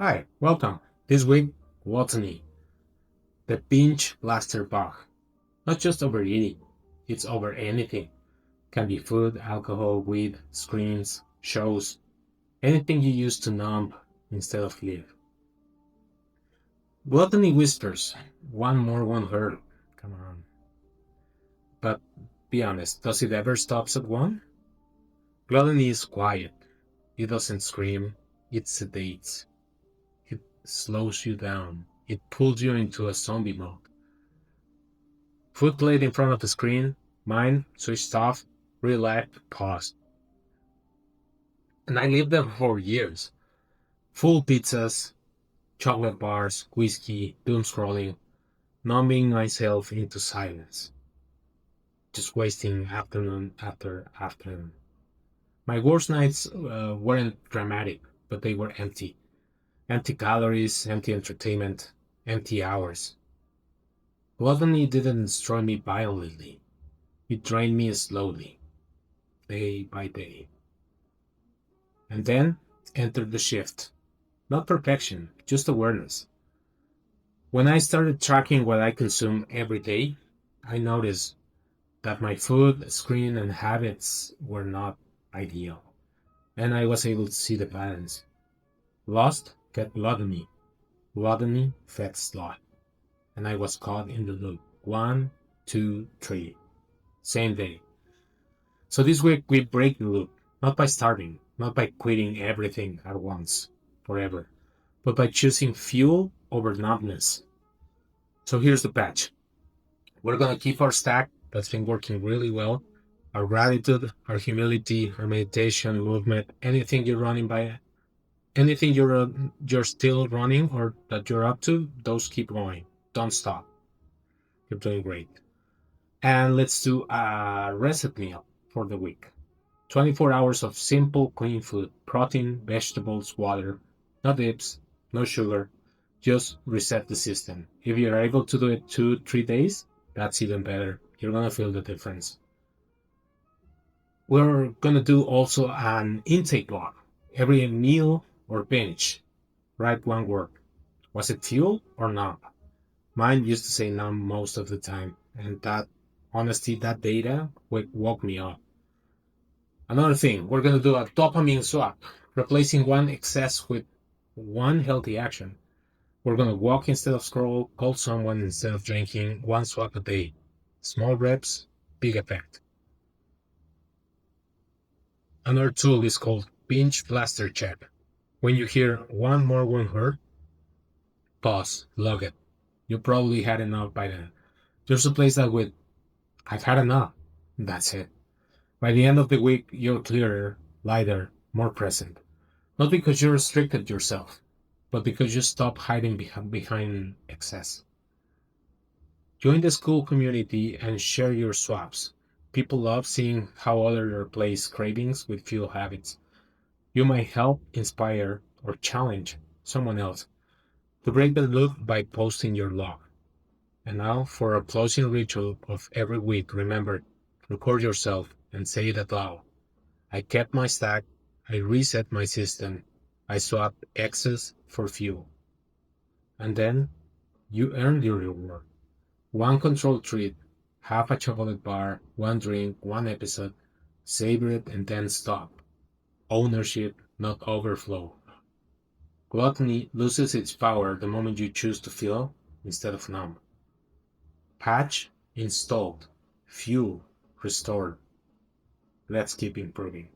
Hi, welcome. This week, gluttony, the binge blaster bug. Not just overeating, it's over anything. Can be food, alcohol, weed, screens, shows, anything you use to numb instead of live. Gluttony whispers, one more won't hurt. Come on. But be honest, does it ever stop at one? Gluttony is quiet. It doesn't scream, it sedates. It slows you down. It pulls you into a zombie mode. Food played in front of the screen, mine switched off, real life paused. And I lived there for years. Full pizzas, chocolate bars, whiskey, doom scrolling, numbing myself into silence. Just wasting afternoon after afternoon. My worst nights weren't dramatic, but they were empty. Empty calories, empty entertainment, empty hours. Gluttony didn't destroy me violently. It drained me slowly, day by day. And then entered the shift. Not perfection, just awareness. When I started tracking what I consume every day, I noticed that my food, screen, and habits were not ideal. And I was able to see the balance. Lust get gluttony. Gluttony fed sloth. And I was caught in the loop. 1, 2, 3. Same day. So this week we break the loop, not by starving, not by quitting everything at once, forever, but by choosing fuel over numbness. So here's the patch. We're going to keep our stack that's been working really well, our gratitude, our humility, our meditation, movement, anything you're running by, anything you're still running or that you're up to, those keep going. Don't stop. You're doing great. And let's do a reset meal for the week. 24 hours of simple, clean food, protein, vegetables, water, no dips, no sugar, just reset the system. If you're able to do it 2-3 days, that's even better. You're gonna feel the difference. We're gonna do also an intake log. Every meal or binge, write one word. Was it fuel or numb? Mine used to say numb most of the time, and that honesty, that data woke me up. Another thing, we're going to do a dopamine swap, replacing one excess with one healthy action. We're going to walk instead of scroll, call someone instead of drinking, one swap a day. Small reps, big effect. Another tool is called binge blaster check. When you hear one more won't hurt, pause, log it. You probably had enough by then. Just replace that with, I've had enough. That's it. By the end of the week, you're clearer, lighter, more present. Not because you restricted yourself, but because you stop hiding behind excess. Join the school community and share your swaps. People love seeing how others replace cravings with fuel habits. You might help inspire or challenge someone else to break the loop by posting your log. And now for a closing ritual of every week, remember, record yourself and say it out loud. I kept my stack, I reset my system, I swapped excess for fuel. And then you earned your reward. One controlled treat, half a chocolate bar, one drink, one episode. Savor it and then stop. Ownership, not overflow. Gluttony loses its power the moment you choose to fill instead of numb. Patch installed. Fuel restored. Let's keep improving.